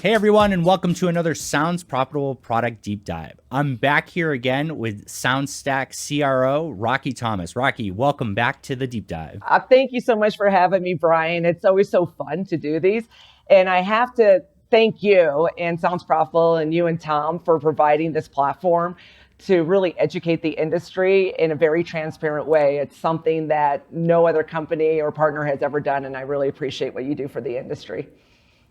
Hey everyone, and welcome to another Sounds Profitable Product Deep Dive. I'm back here again with SoundStack CRO, Rocky Thomas. Rocky, welcome back to the Deep Dive. Thank you so much for having me, Brian. It's always so fun to do these. And I have to thank you and Sounds Profitable and you and Tom for providing this platform to really educate the industry in a very transparent way. It's something that no other company or partner has ever done, and I really appreciate what you do for the industry.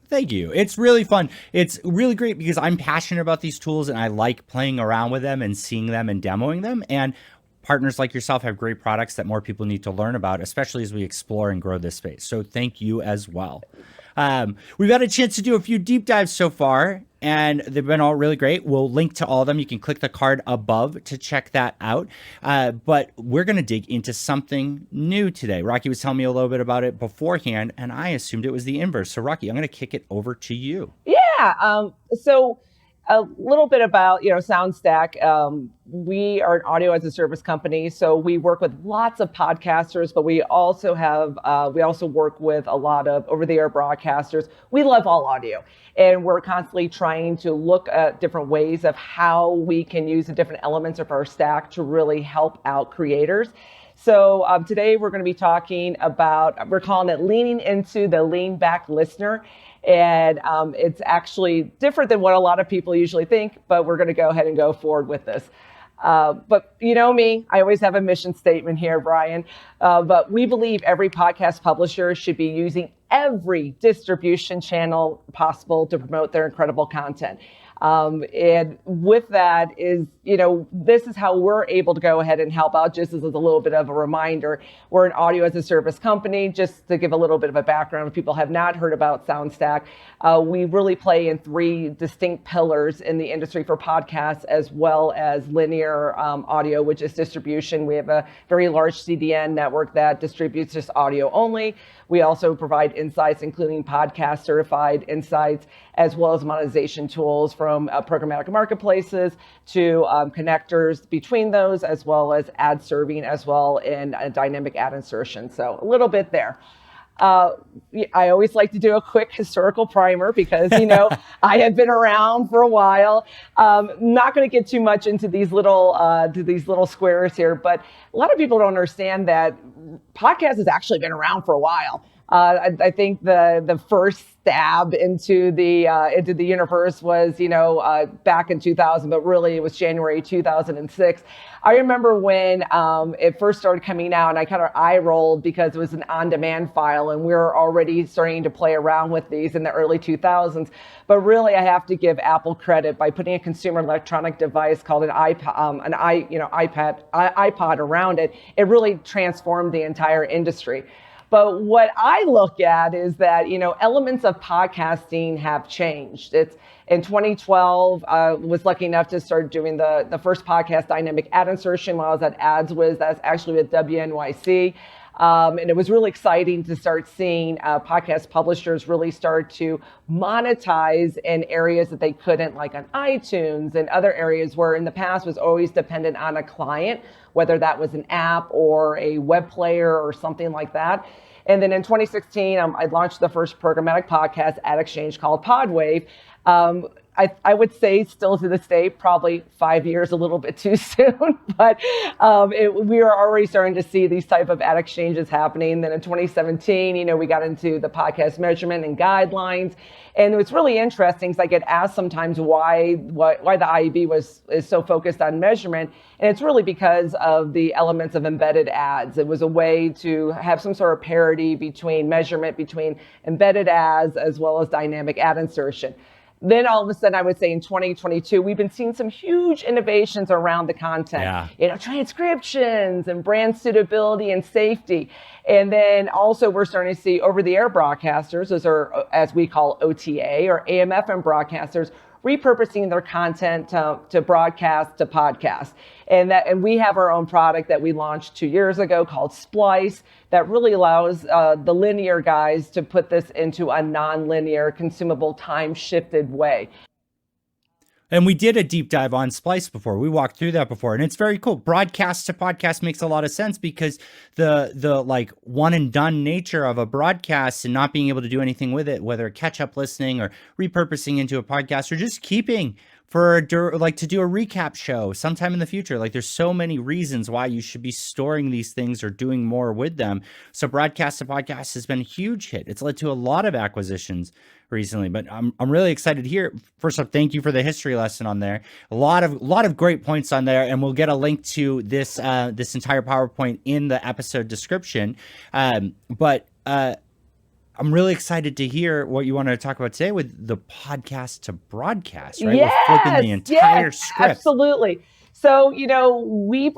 Thank you. It's really fun. It's really great because I'm passionate about these tools and I like playing around with them and seeing them and demoing them. And partners like yourself have great products that more people need to learn about, especially as we explore and grow this space. So thank you as well. We've had a chance to do a few deep dives so far, and they've been all really great. We'll link to all of them. You can click the card above to check that out. But we're going to dig into something new today. Rocky was telling me a little bit about it beforehand, and I assumed it was the inverse. So Rocky, I'm going to kick it over to you. Yeah. So a little bit about, SoundStack. We are an audio as a service company, so we work with lots of podcasters, but we also work with a lot of over-the-air broadcasters. We love all audio, and we're constantly trying to look at different ways of how we can use the different elements of our stack to really help out creators. So today we're going to be talking about, we're calling it leaning into the lean back listener. And it's actually different than what a lot of people usually think, but we're going to go ahead and go forward with this. But you know me, I always have a mission statement here, Brian. But we believe every podcast publisher should be using every distribution channel possible to promote their incredible content. And with that is, this is how we're able to go ahead and help out. Just as a little bit of a reminder, we're an audio as a service company. Just to give a little bit of a background, if people have not heard about SoundStack, we really play in three distinct pillars in the industry for podcasts, as well as linear audio, which is distribution. We have a very large CDN network that distributes just audio only. We also provide insights, including podcast certified insights, as well as monetization tools from programmatic marketplaces to connectors between those, as well as ad serving, as well in dynamic ad insertion. So a little bit there. I always like to do a quick historical primer because, I have been around for a while. Not going to get too much into these little squares here, but a lot of people don't understand that podcast has actually been around for a while. I think the first stab into the universe was, back in 2000, but really it was January 2006. I remember when it first started coming out, and I kind of eye rolled because it was an on-demand file, and we were already starting to play around with these in the early 2000s. But really, I have to give Apple credit by putting a consumer electronic device called an iPod around it. It really transformed the entire industry. But what I look at is that, elements of podcasting have changed. It's in 2012, was lucky enough to start doing the first podcast dynamic ad insertion while I was at AdsWiz. That's actually with WNYC. And it was really exciting to start seeing podcast publishers really start to monetize in areas that they couldn't, like on iTunes and other areas where in the past was always dependent on a client, whether that was an app or a web player or something like that. And then in 2016, I launched the first programmatic podcast ad exchange called Podwave. I would say still to this day, probably 5 years, a little bit too soon, but we are already starting to see these type of ad exchanges happening. Then in 2017, we got into the podcast measurement and guidelines. And it's really interesting because I get asked sometimes why the IAB is so focused on measurement. And it's really because of the elements of embedded ads. It was a way to have some sort of parity between measurement, between embedded ads, as well as dynamic ad insertion. Then all of a sudden, I would say in 2022, we've been seeing some huge innovations around the content, transcriptions and brand suitability and safety. And then also we're starting to see over-the-air broadcasters, those are, as we call OTA or AM/FM broadcasters, repurposing their content to broadcast to podcast. And we have our own product that we launched 2 years ago called Splice that really allows the linear guys to put this into a non-linear, consumable, time-shifted way. And we did a deep dive on Splice before. We walked through that before, and it's very cool. Broadcast to podcast makes a lot of sense because the like one and done nature of a broadcast and not being able to do anything with it, whether catch up listening or repurposing into a podcast or just keeping for like to do a recap show sometime in the future. Like there's so many reasons why you should be storing these things or doing more with them. So broadcast to podcast has been a huge hit. It's led to a lot of acquisitions recently, but I'm really excited to hear. First off, thank you for the history lesson on there. A lot of great points on there, and we'll get a link to this this entire PowerPoint in the episode description. But I'm really excited to hear what you want to talk about today with the podcast to broadcast, right? Yes, we're flipping the entire script. Absolutely. So, we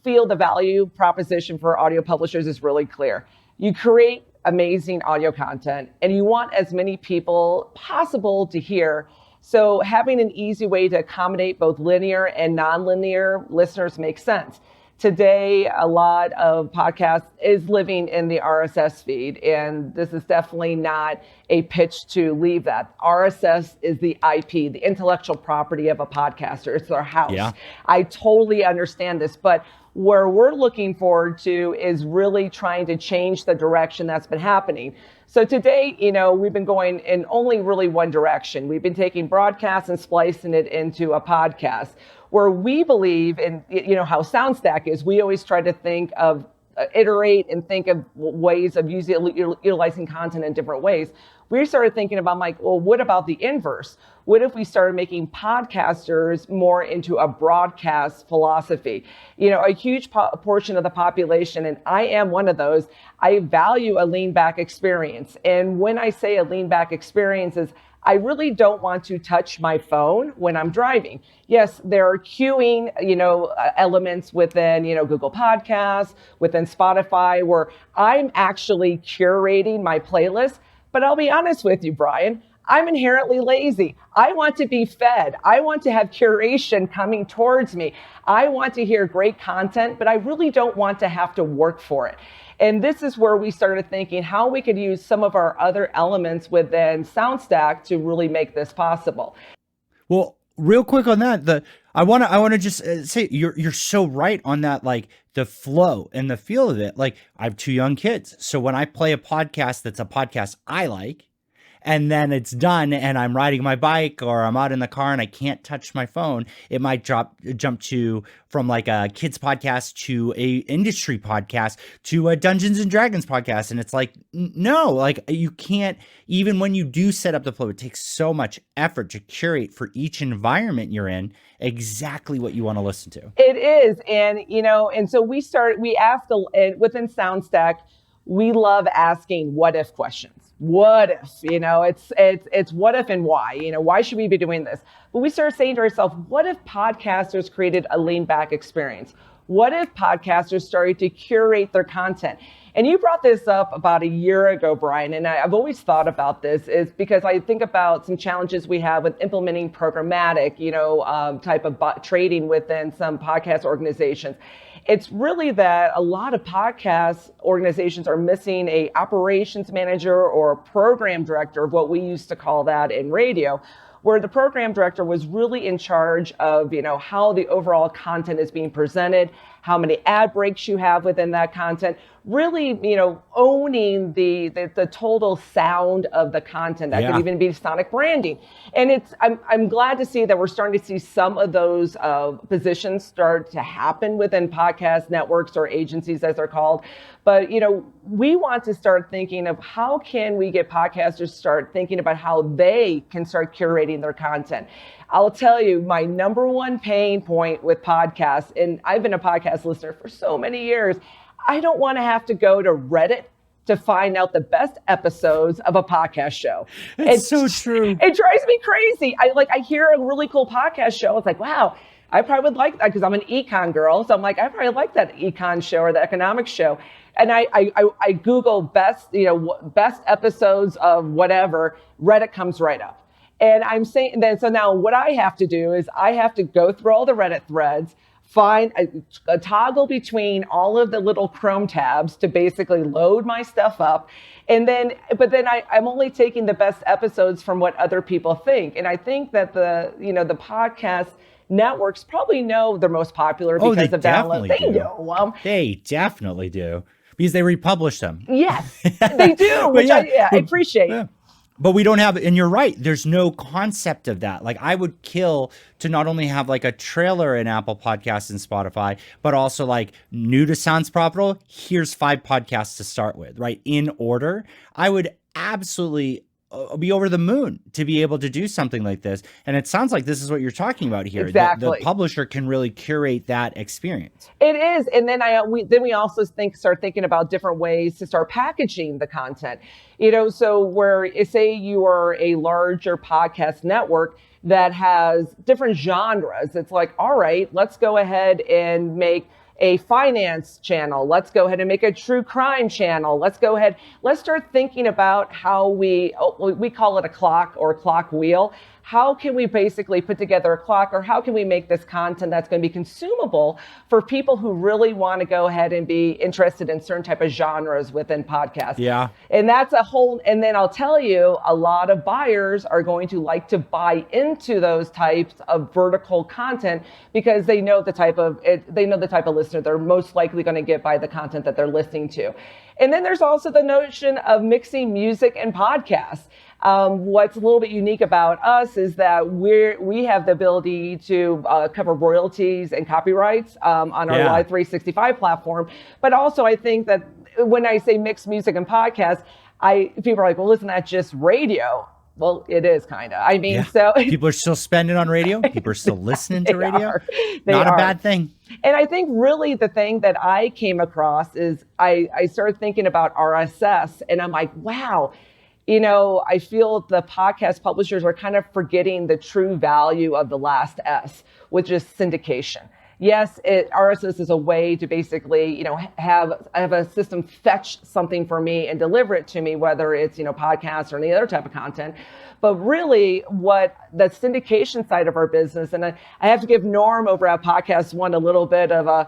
feel the value proposition for audio publishers is really clear. You create amazing audio content and you want as many people possible to hear. So having an easy way to accommodate both linear and nonlinear listeners makes sense. Today, a lot of podcasts is living in the RSS feed, and this is definitely not a pitch to leave that. RSS is the IP, the intellectual property of a podcaster. It's their house. Yeah. I totally understand this, but where we're looking forward to is really trying to change the direction that's been happening. So today, we've been going in only really one direction. We've been taking broadcast and splicing it into a podcast, where we believe in, how SoundStack is. We always try to think of, iterate and think of ways of utilizing content in different ways. We started thinking about, well, what about the inverse? What if we started making podcasters more into a broadcast philosophy? A huge portion of the population, and I am one of those, I value a lean back experience. And when I say a lean back experience is, I really don't want to touch my phone when I'm driving. Yes, there are queuing, elements within, Google Podcasts, within Spotify, where I'm actually curating my playlist. But I'll be honest with you, Brian, I'm inherently lazy. I want to be fed. I want to have curation coming towards me. I want to hear great content, but I really don't want to have to work for it. And this is where we started thinking how we could use some of our other elements within SoundStack to really make this possible. Well, real quick on that, I want to just say you're so right on that, like the flow and the feel of it. Like I have 2 young kids, so when I play a podcast that's a podcast I like, and then it's done and I'm riding my bike or I'm out in the car and I can't touch my phone, it might jump to from like a kids podcast to a industry podcast to a Dungeons and Dragons podcast. And it's like, no, like you can't, even when you do set up the flow, it takes so much effort to curate for each environment you're in exactly what you want to listen to. It is. And, and so we asked within SoundStack, we love asking what if questions. What if, it's what if and why, why should we be doing this? But we started saying to ourselves, what if podcasters created a lean back experience? What if podcasters started to curate their content? And you brought this up about a year ago, Brian, and I've always thought about this is because I think about some challenges we have with implementing programmatic, type of trading within some podcast organizations. It's really that a lot of podcast organizations are missing a operations manager or a program director, what we used to call that in radio, where the program director was really in charge of, how the overall content is being presented, how many ad breaks you have within that content, really, owning the total sound of the content. That could even be sonic branding. And I'm glad to see that we're starting to see some of those positions start to happen within podcast networks or agencies, as they're called. But, we want to start thinking of how can we get podcasters to start thinking about how they can start curating their content. I'll tell you, my number one pain point with podcasts, and I've been a podcast listener for so many years, I don't want to have to go to Reddit to find out the best episodes of a podcast show. It's so true. It drives me crazy. I hear a really cool podcast show. It's like, wow, I probably would like that because I'm an econ girl. So I'm like, I probably like that econ show or the economics show. And I Google best episodes of whatever, Reddit comes right up. And I'm saying then, so now what I have to do is I have to go through all the Reddit threads, find a toggle between all of the little Chrome tabs to basically load my stuff up. And then, but then I'm only taking the best episodes from what other people think. And I think that the podcast networks probably know they're most popular because of download. They know. They definitely do because they republish them. Yes, they do, which I appreciate. Yeah. But we don't have, and you're right, there's no concept of that. Like I would kill to not only have like a trailer in Apple Podcasts and Spotify, but also like new to Sounds Profitable, here's 5 podcasts to start with, right? In order. I would absolutely be over the moon to be able to do something like this. And it sounds like this is what you're talking about here. Exactly. The publisher can really curate that experience. It is. And then we also start thinking about different ways to start packaging the content. So where say you are a larger podcast network that has different genres, it's like, all right, let's go ahead and make a finance channel. Let's go ahead and make a true crime channel. Let's start thinking about how we call it a clock or a clock wheel. How can we basically put together a clock, or how can we make this content that's going to be consumable for people who really want to go ahead and be interested in certain type of genres within podcasts? Yeah. And that's and then I'll tell you, a lot of buyers are going to like to buy into those types of vertical content because they know the type of listener they're most likely going to get by the content that they're listening to. And then there's also the notion of mixing music and podcasts. What's a little bit unique about us is that we have the ability to cover royalties and copyrights on our Live 365 platform. But also, I think that when I say mixed music and podcasts, people are like, well, isn't that just radio? Well, it is kind of. I mean, so people are still spending on radio. People are still listening to radio. Not a bad thing. And I think really the thing that I came across is I started thinking about RSS, and I'm like, wow. I feel the podcast publishers are kind of forgetting the true value of the last S, which is syndication. Yes, RSS is a way to basically, have a system fetch something for me and deliver it to me, whether it's, podcasts or any other type of content. But really what the syndication side of our business, and I have to give Norm over at Podcast One a little bit of a,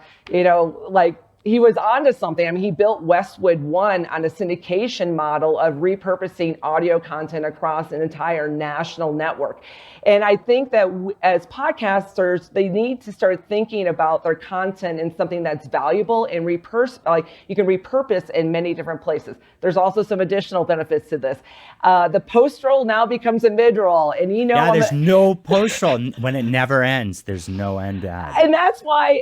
he was onto something. I mean, he built Westwood One on a syndication model of repurposing audio content across an entire national network. And I think that as podcasters, they need to start thinking about their content in something that's valuable and you can repurpose in many different places. There's also some additional benefits to this. The post-roll now becomes a mid-roll, and there's no post-roll when it never ends. There's no end ad. And that's why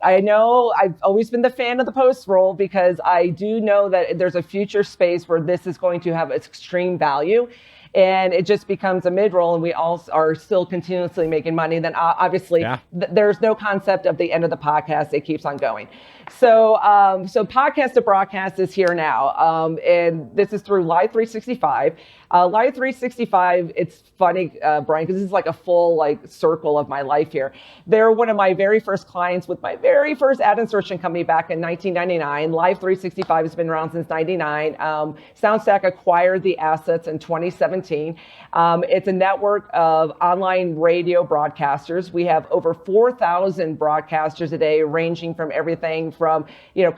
I know I've always been the fan of the post roll because I do know that there's a future space where this is going to have extreme value, and it just becomes a mid roll, and we all are still continuously making money. Then obviously there's no concept of the end of the podcast. It keeps on going. So podcast to broadcast is here now, and this is through Live 365. Live 365, it's funny, Brian, because this is like a full circle of my life here. They're one of my very first clients with my very first ad insertion company back in 1999. Live 365 has been around since 99. SoundStack acquired the assets in 2017. It's a network of online radio broadcasters. We have over 4,000 broadcasters a day, ranging from everything from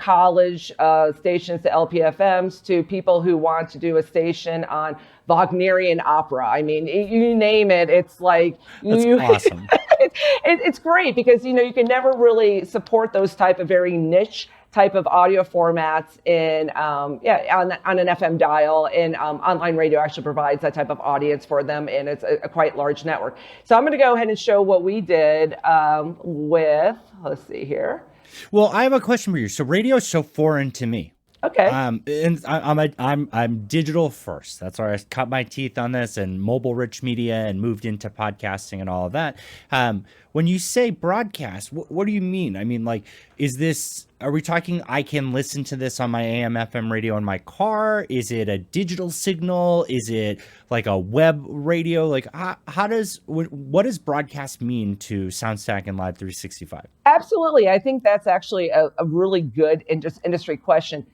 college stations to LPFMs to people who want to do a station on Wagnerian opera. I mean, you name it. It's like That's awesome. It's great because you can never really support those type of very niche type of audio formats on an FM dial, and online radio actually provides that type of audience for them, and it's a quite large network. So I'm going to go ahead and show what we did with. Let's see here. Well, I have a question for you. So radio is so foreign to me. Okay. And I'm digital first. That's where I cut my teeth on this, and mobile rich media, and moved into podcasting and all of that. When you say broadcast, what do you mean? I mean, are we talking, I can listen to this on my AM FM radio in my car? Is it a digital signal? Is it like a web radio? What does broadcast mean to SoundStack and Live 365? Absolutely. I think that's actually a really good industry question.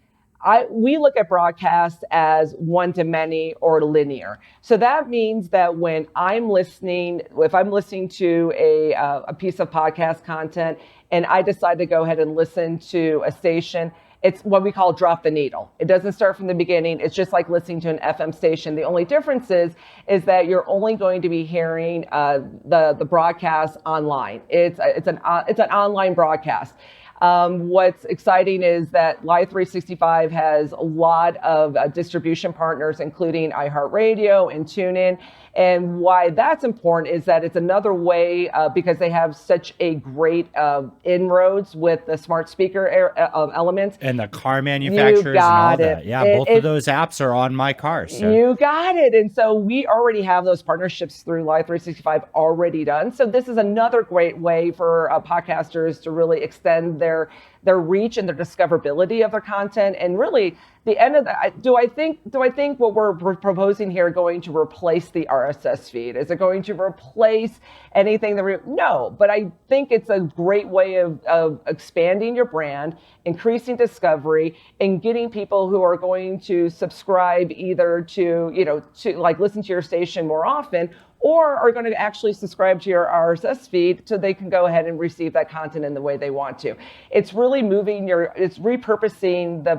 we look at broadcast as one to many or linear. So that means that if I'm listening to a piece of podcast content and I decide to go ahead and listen to a station, it's what we call drop the needle. It doesn't start from the beginning. It's just like listening to an FM station. The only difference is that you're only going to be hearing the broadcast online. It's an online broadcast. What's exciting is that Live 365 has a lot of distribution partners, including iHeartRadio and TuneIn. And why that's important is that it's another way, because they have such a great inroads with the smart speaker elements. And the car manufacturers and all that. Yeah, both of those apps are on my car. So. You got it. And so we already have those partnerships through Live 365 already done. So this is another great way for podcasters to really extend their reach and their discoverability of their content. And really, the end of that, do I think what we're proposing here going to replace the RSS feed? Is it going to replace anything no, but I think it's a great way of expanding your brand, increasing discovery, and getting people who are going to subscribe either to like listen to your station more often, or are going to actually subscribe to your RSS feed so they can go ahead and receive that content in the way they want to. It's really it's repurposing the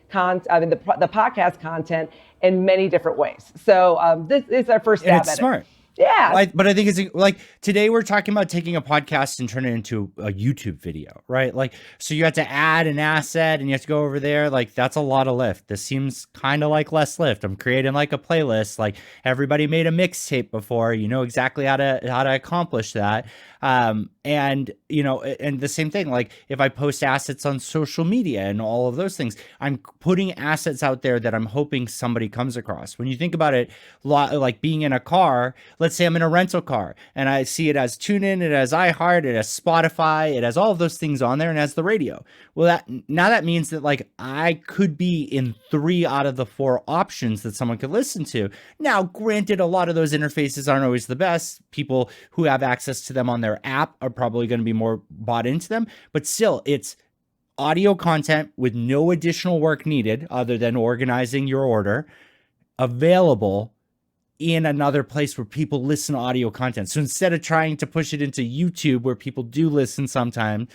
the podcast content in many different ways. So this is our first stab at it. It's smart. Yeah. But I think it's like today we're talking about taking a podcast and turning it into a YouTube video, right? Like, so you have to add an asset and you have to go over there. Like, that's a lot of lift. This seems kind of like less lift. I'm creating like a playlist. Like, everybody made a mixtape before, you know exactly how to accomplish that. And the same thing, like if I post assets on social media and all of those things, I'm putting assets out there that I'm hoping somebody comes across. When you think about it, like being in a car, let's say I'm in a rental car and I see it has TuneIn, it has iHeart, it has Spotify, it has all of those things on there and has the radio. Well, that means that like I could be in 3 out of the 4 options that someone could listen to. Now, granted, a lot of those interfaces aren't always the best. People who have access to them on their app are probably going to be more bought into them, but still it's audio content with no additional work needed other than organizing your order, available in another place where people listen to audio content. So instead of trying to push it into YouTube where people do listen sometimes,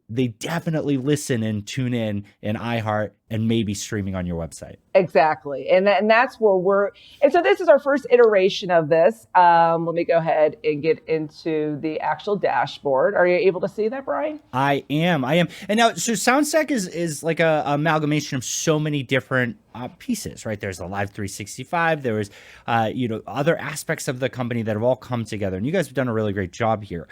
they definitely listen and tune in iHeart and maybe streaming on your website. Exactly. And that's where so this is our first iteration of this. Let me go ahead and get into the actual dashboard. Are you able to see that, Brian? I am. And now, so SoundStack is like a amalgamation of so many different pieces, right? There's the Live 365. There was, other aspects of the company that have all come together. And you guys have done a really great job here.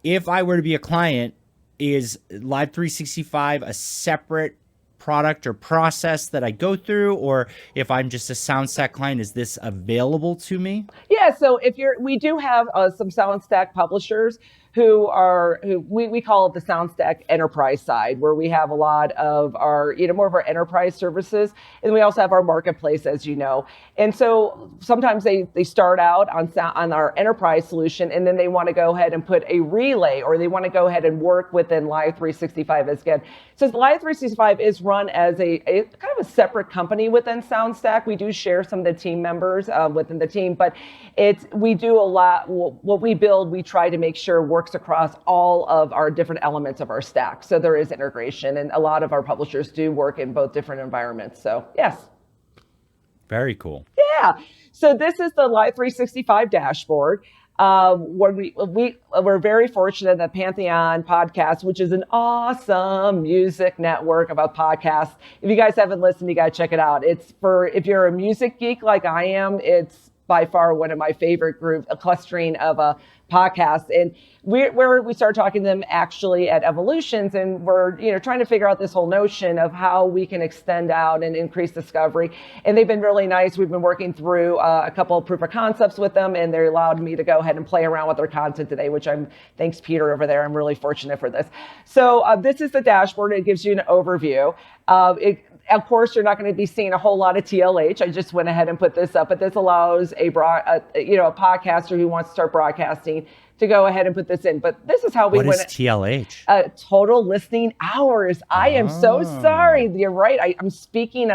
If I were to be a client, is Live 365 a separate product or process that I go through? Or if I'm just a SoundStack client, is this available to me? Yeah, so we do have some SoundStack publishers who we call it the SoundStack enterprise side, where we have a lot of our, more of our enterprise services. And we also have our marketplace, as you know. And so sometimes they start out on our enterprise solution, and then they want to go ahead and put a relay, or they want to go ahead and work within Live 365 as again. So Live 365 is run as a kind of a separate company within SoundStack. We do share some of the team members within the team, but we do a lot. What we build, we try to make sure works across all of our different elements of our stack. So there is integration, and a lot of our publishers do work in both different environments. So yes. Very cool. Yeah. So this is the Live 365 dashboard. We're very fortunate that Pantheon Podcast, which is an awesome music network about podcasts. If you guys haven't listened, you got to check it out. If you're a music geek like I am, it's by far one of my favorite groups, a clustering of podcasts. And we started talking to them actually at Evolutions, and we're trying to figure out this whole notion of how we can extend out and increase discovery. And they've been really nice. We've been working through a couple of proof of concepts with them, and they allowed me to go ahead and play around with their content today, which thanks Peter over there. I'm really fortunate for this. So this is the dashboard. It gives you an overview. Of course, you're not going to be seeing a whole lot of TLH. I just went ahead and put this up, but this allows a podcaster who wants to start broadcasting to go ahead and put this in. But this is how we What went. is TLH? Total listening hours. I am so sorry. You're right. I'm speaking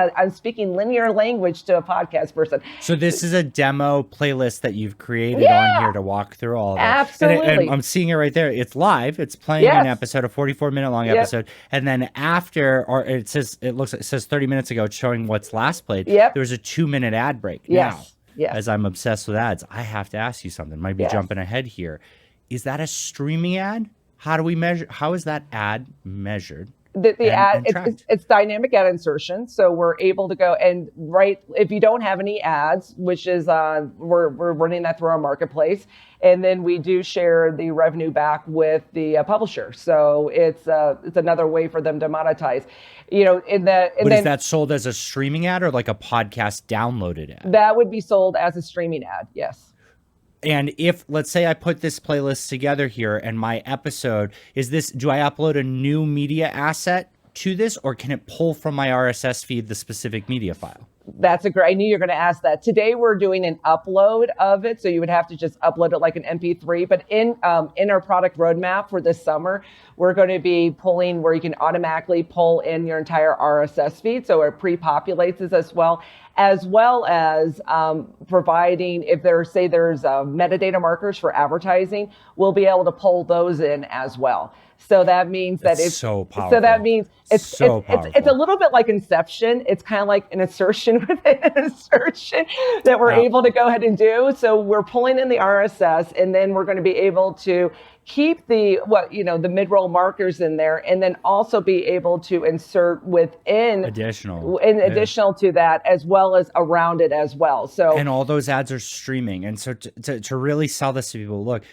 linear language to a podcast person. So this is a demo playlist that you've created on here to walk through all of it. Absolutely. And I'm seeing it right there. It's live. It's playing an episode, a 44-minute long episode. And then after, or it says 30 minutes ago, it's showing what's last played. There was a 2-minute ad break. Yes. Now, as I'm obsessed with ads, I have to ask you something. Might be jumping ahead here. Is that a streaming ad? How do we measure? How is that ad measured? The ad, it's dynamic ad insertion. So we're able to go and if you don't have any ads, which is we're running that through our marketplace, and then we do share the revenue back with the publisher. So it's another way for them to monetize. But is that sold as a streaming ad or like a podcast downloaded ad? That would be sold as a streaming ad. Yes. And if, let's say I put this playlist together here and my episode do I upload a new media asset to this, or can it pull from my RSS feed the specific media file? I knew you were going to ask that. Today we're doing an upload of it, so you would have to just upload it like an MP3. But in our product roadmap for this summer, we're going to be pulling where you can automatically pull in your entire RSS feed, so it pre-populates it as well as providing if there's metadata markers for advertising, we'll be able to pull those in as well. So that means that it's so powerful. So that means it's a little bit like Inception. It's kind of like an insertion within an insertion that we're able to go ahead and do. So we're pulling in the RSS, and then we're going to be able to keep the mid-roll markers in there, and then also be able to insert within additional to that, as well as around it as well. So and all those ads are streaming. And so to really sell this to people, look,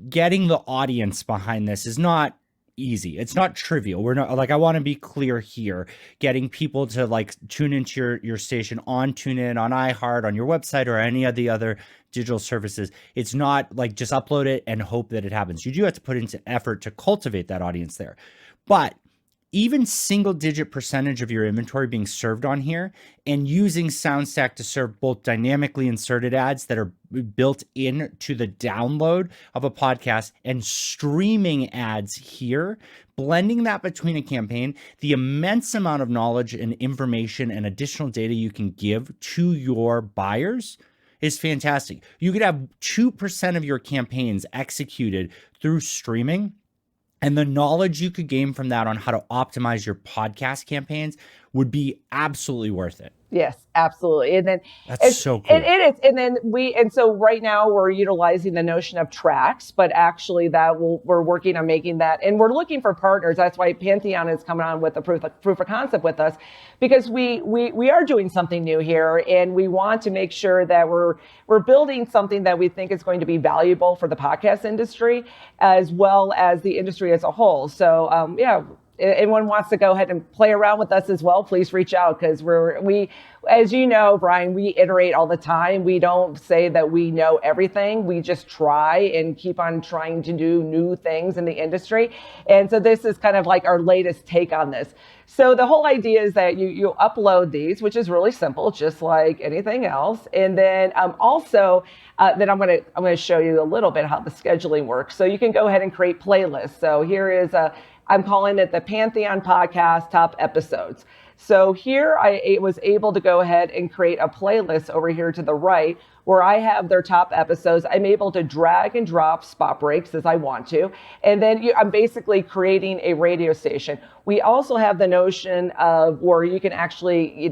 getting the audience behind this is not easy. It's not trivial. We're not I want to be clear here. Getting people to tune into your station on TuneIn, on iHeart, on your website, or any of the other digital services. It's not just upload it and hope that it happens. You do have to put into effort to cultivate that audience there. But even single-digit percentage of your inventory being served on here, and using SoundStack to serve both dynamically inserted ads that are built into the download of a podcast and streaming ads here, blending that between a campaign, the immense amount of knowledge and information and additional data you can give to your buyers is fantastic. You could have 2% of your campaigns executed through streaming, and the knowledge you could gain from that on how to optimize your podcast campaigns would be absolutely worth it. Yes, absolutely. And then that's so cool. It is. And then so right now we're utilizing the notion of tracks, but actually we're working on making that, and we're looking for partners. That's why Pantheon is coming on with a proof of concept with us, because we are doing something new here, and we want to make sure that we're building something that we think is going to be valuable for the podcast industry as well as the industry as a whole. So anyone wants to go ahead and play around with us as well, please reach out, because we, as you know, Brian, we iterate all the time. We don't say that we know everything. We just try and keep on trying to do new things in the industry. And so this is kind of like our latest take on this. So the whole idea is that you upload these, which is really simple, just like anything else. And then also, then I'm going to show you a little bit how the scheduling works. So you can go ahead and create playlists. So here is I'm calling it the Pantheon Podcast Top Episodes. So here I was able to go ahead and create a playlist over here to the right where I have their top episodes. I'm able to drag and drop spot breaks as I want to. And then I'm basically creating a radio station. We also have the notion of where you can actually,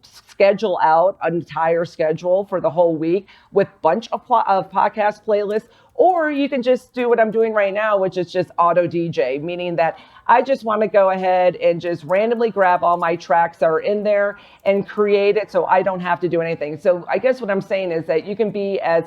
schedule out an entire schedule for the whole week with bunch of podcast playlists, or you can just do what I'm doing right now, which is just auto DJ, meaning that I just want to go ahead and just randomly grab all my tracks that are in there and create it so I don't have to do anything. So I guess what I'm saying is that you can be as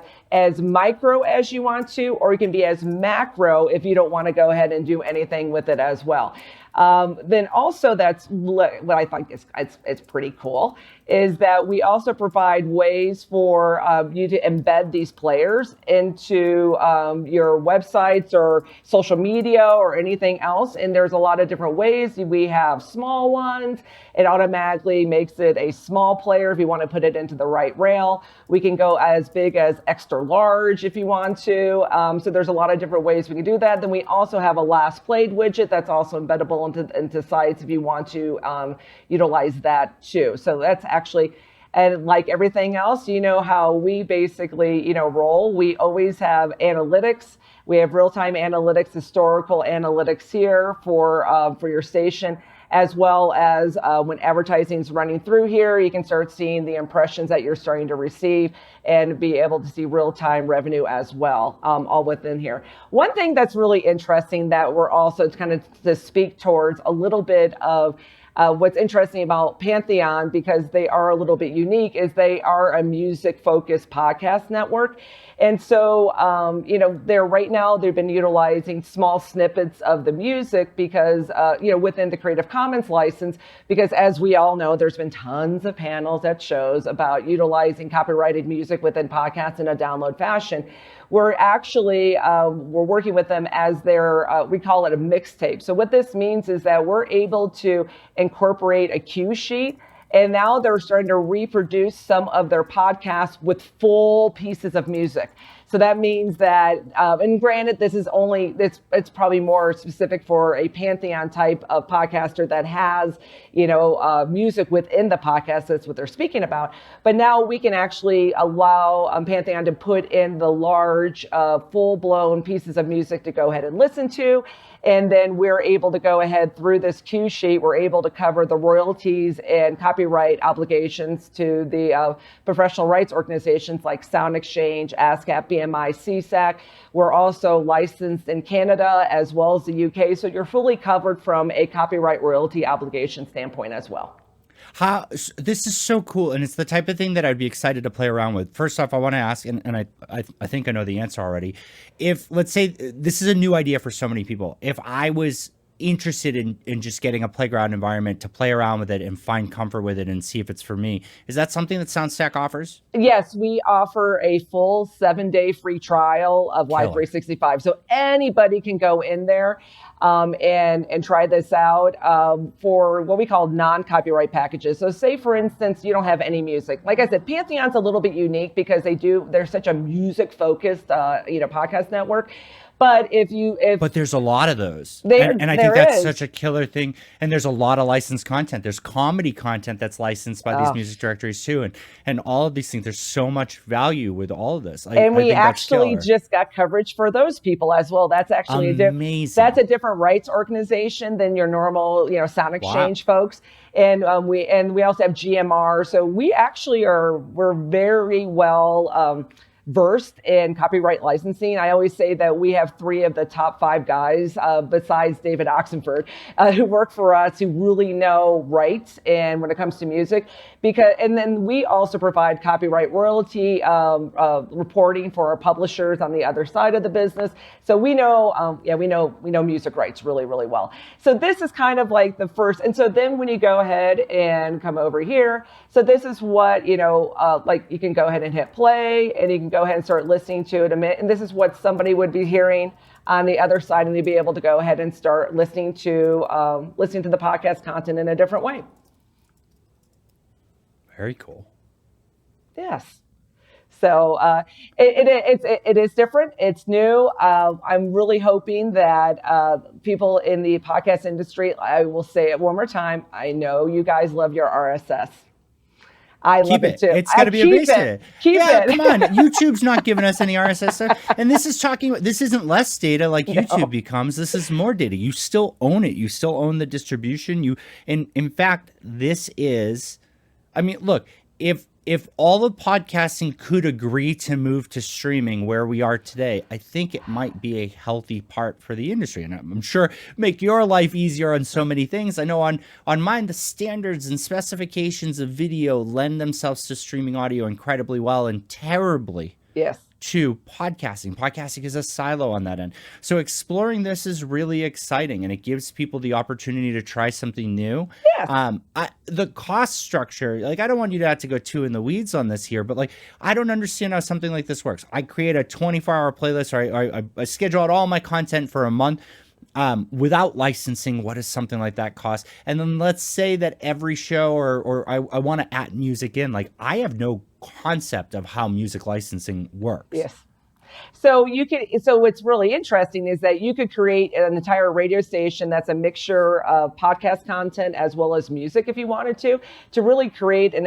micro as you want to, or you can be as macro if you don't want to go ahead and do anything with it as well. Then also what I think is pretty cool is that we also provide ways for you to embed these players into your websites or social media or anything else. And there's a lot of different ways. We have small ones. It automatically makes it a small player if you want to put it into the right rail. We can go as big as extra large if you want to. So there's a lot of different ways we can do that. Then we also have a last played widget that's also embeddable into sites if you want to utilize that too. So that's actually, and like everything else, you know how we basically, roll. We always have analytics. We have real-time analytics, historical analytics here for your station, as well as when advertising is running through here, you can start seeing the impressions that you're starting to receive and be able to see real-time revenue as well, all within here. One thing that's really interesting that we're also kind of to speak towards a little bit of what's interesting about Pantheon, because they are a little bit unique, is they are a music-focused podcast network. And so, right now, they've been utilizing small snippets of the music because, within the Creative Commons license, because as we all know, there's been tons of panels at shows about utilizing copyrighted music within podcasts in a download fashion. We're actually, we're working with them as their, we call it a mixtape. So what this means is that we're able to incorporate a cue sheet. And now they're starting to reproduce some of their podcasts with full pieces of music. So that means that, and granted, this is only, it's probably more specific for a Pantheon type of podcaster that has, music within the podcast. That's what they're speaking about. But now we can actually allow Pantheon to put in the large, full-blown pieces of music to go ahead and listen to. And then we're able to go ahead through this cue sheet. We're able to cover the royalties and copyright obligations to the professional rights organizations like Sound Exchange, ASCAP, BMI, CSAC. We're also licensed in Canada as well as the UK. So you're fully covered from a copyright royalty obligation standpoint as well. This is so cool, and it's the type of thing that I'd be excited to play around with. First off, I want to ask, and I think I know the answer already. If, let's say, this is a new idea for so many people. If I was interested in just getting a playground environment to play around with it and find comfort with it and see if it's for me, is that something that SoundStack offers? Yes, we offer a full 7-day free trial of Live 365. So anybody can go in there and try this out for what we call non-copyright packages. So say, for instance, you don't have any music. Like I said, Pantheon's a little bit unique because they're such a music-focused, podcast network. But but there's a lot of those, and I think that's such a killer thing. And there's a lot of licensed content. There's comedy content that's licensed by these music directories too, and all of these things. There's so much value with all of this. And we actually just got coverage for those people as well. That's actually amazing. That's a different rights organization than your normal, Sound Exchange folks. And we also have GMR. So we actually we're very well versed in copyright licensing. I always say that we have 3 of the top 5 guys, besides David Oxenford, who work for us, who really know rights and when it comes to music. And then we also provide copyright royalty reporting for our publishers on the other side of the business. So we know, we know music rights really, really well. So this is kind of like the first. And so then when you go ahead and come over here, so this is what, like you can go ahead and hit play, and you can go ahead and start listening to it a minute. And this is what somebody would be hearing on the other side, and they'd be able to go ahead and start listening to the podcast content in a different way. Very cool. Yes. So it is different. It's new. I'm really hoping that people in the podcast industry, I will say it one more time, I know you guys love your RSS. I love it too. It's got to be a basic. Keep it. Come on. YouTube's not giving us any RSS stuff. And this isn't less data like YouTube becomes. This is more data. You still own it. You still own the distribution. In fact, this is, look, if all of podcasting could agree to move to streaming where we are today, I think it might be a healthy part for the industry. And I'm sure make your life easier on so many things. I know on mine, the standards and specifications of video lend themselves to streaming audio incredibly well and terribly to podcasting. Podcasting is a silo on that end. So exploring this is really exciting, and it gives people the opportunity to try something new. Yes. The cost structure, like, I don't want you to have to go too in the weeds on this here, but like, I don't understand how something like this works. I create a 24-hour playlist, or I schedule out all my content for a month. Without licensing, what does something like that cost? And then let's say that every show, or I want to add music in, like, I have no concept of how music licensing works. Yes. So what's really interesting is that you could create an entire radio station that's a mixture of podcast content as well as music if you wanted to really create an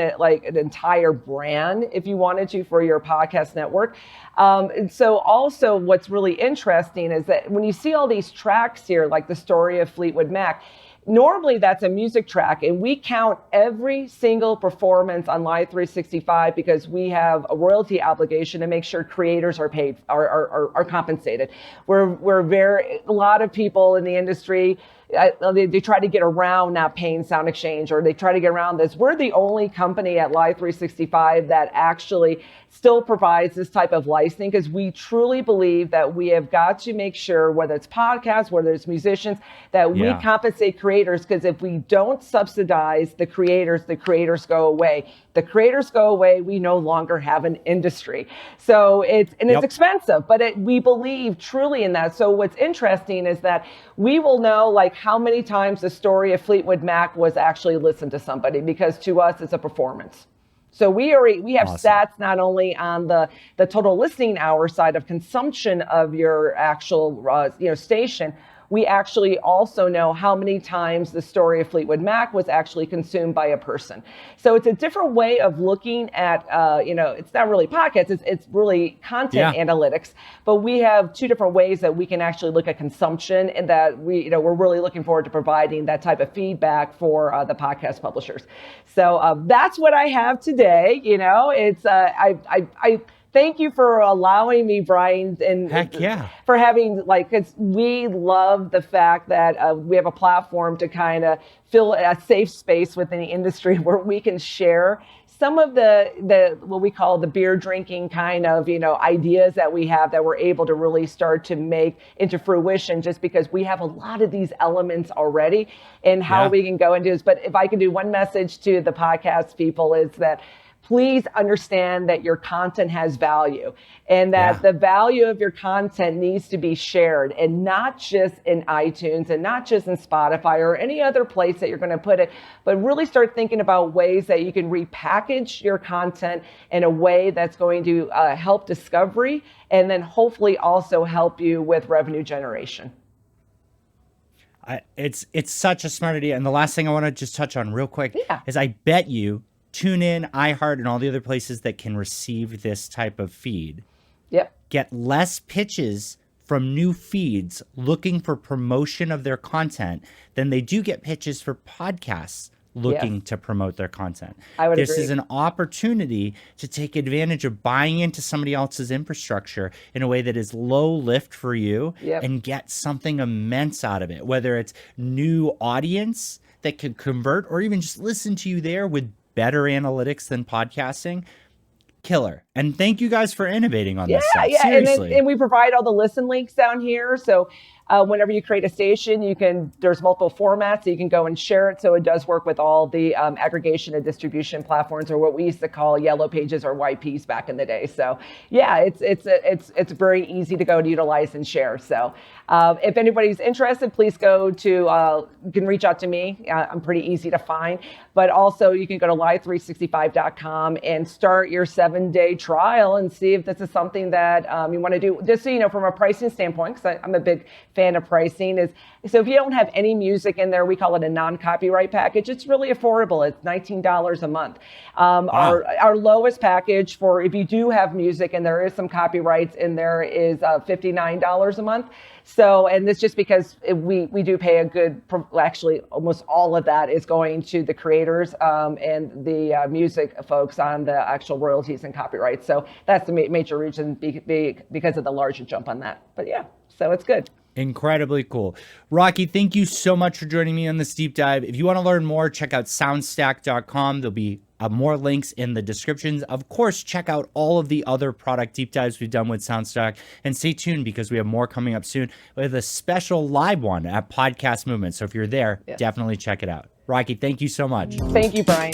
entire brand if you wanted to for your podcast network. And so also what's really interesting is that when you see all these tracks here, like the story of Fleetwood Mac, normally that's a music track, and we count every single performance on Live 365 because we have a royalty obligation to make sure creators are paid, are compensated. A lot of people in the industry, they try to get around not paying Sound Exchange, or they try to get around this. We're the only company at Live 365 that actually still provides this type of licensing, because we truly believe that we have got to make sure, whether it's podcasts, whether it's musicians, that we compensate creators, because if we don't subsidize the creators go away. The creators go away, we no longer have an industry. So it's expensive, but we believe truly in that. So what's interesting is that we will know like how many times the story of Fleetwood Mac was actually listened to somebody, because to us it's a performance. So we have awesome stats not only on the total listening hour side of consumption of your actual station. We actually also know how many times the story of Fleetwood Mac was actually consumed by a person. So it's a different way of looking at, it's not really podcasts, it's really content analytics. But we have two different ways that we can actually look at consumption, and that we're really looking forward to providing that type of feedback for the podcast publishers. So that's what I have today. I thank you for allowing me, Brian, and for having because we love the fact that we have a platform to kind of fill a safe space within the industry where we can share some of the what we call the beer drinking kind of ideas that we have, that we're able to really start to make into fruition, just because we have a lot of these elements already and how we can go and do this. But if I can do one message to the podcast people, is that please understand that your content has value, and that the value of your content needs to be shared, and not just in iTunes and not just in Spotify or any other place that you're going to put it, but really start thinking about ways that you can repackage your content in a way that's going to help discovery, and then hopefully also help you with revenue generation. It's such a smart idea. And the last thing I want to just touch on real quick is, I bet you TuneIn, iHeart, and all the other places that can receive this type of feed get less pitches from new feeds looking for promotion of their content than they do get pitches for podcasts looking to promote their content. This is an opportunity to take advantage of buying into somebody else's infrastructure in a way that is low lift for you and get something immense out of it, whether it's new audience that can convert, or even just listen to you there with better analytics than podcasting. Killer. And thank you guys for innovating on this stuff. Seriously. And we provide all the listen links down here. So whenever you create a station, there's multiple formats, so you can go and share it. So it does work with all the aggregation and distribution platforms, or what we used to call yellow pages or YPs back in the day. So it's very easy to go and utilize and share. So if anybody's interested, please go to, you can reach out to me. I'm pretty easy to find, but also you can go to live365.com and start your 7-day trial and see if this is something that you want to do. Just so you know, from a pricing standpoint, because I'm a big fan of pricing, is so if you don't have any music in there, we call it a non-copyright package. It's really affordable. It's $19 a month. Our lowest package for if you do have music and there is some copyrights in there is $59 a month. So, and this just because we do pay a good, actually almost all of that is going to the creators and the music folks on the actual royalties and copyrights. So that's the major reason because of the larger jump on that. But so it's good. Incredibly cool. Rocky, thank you so much for joining me on this deep dive. If you want to learn more, check out soundstack.com. There'll be more links in the descriptions. Of course, check out all of the other product deep dives we've done with SoundStack, and stay tuned because we have more coming up soon with a special live one at Podcast Movement. So if you're there, definitely check it out. Rocky, thank you so much. Thank you, Brian.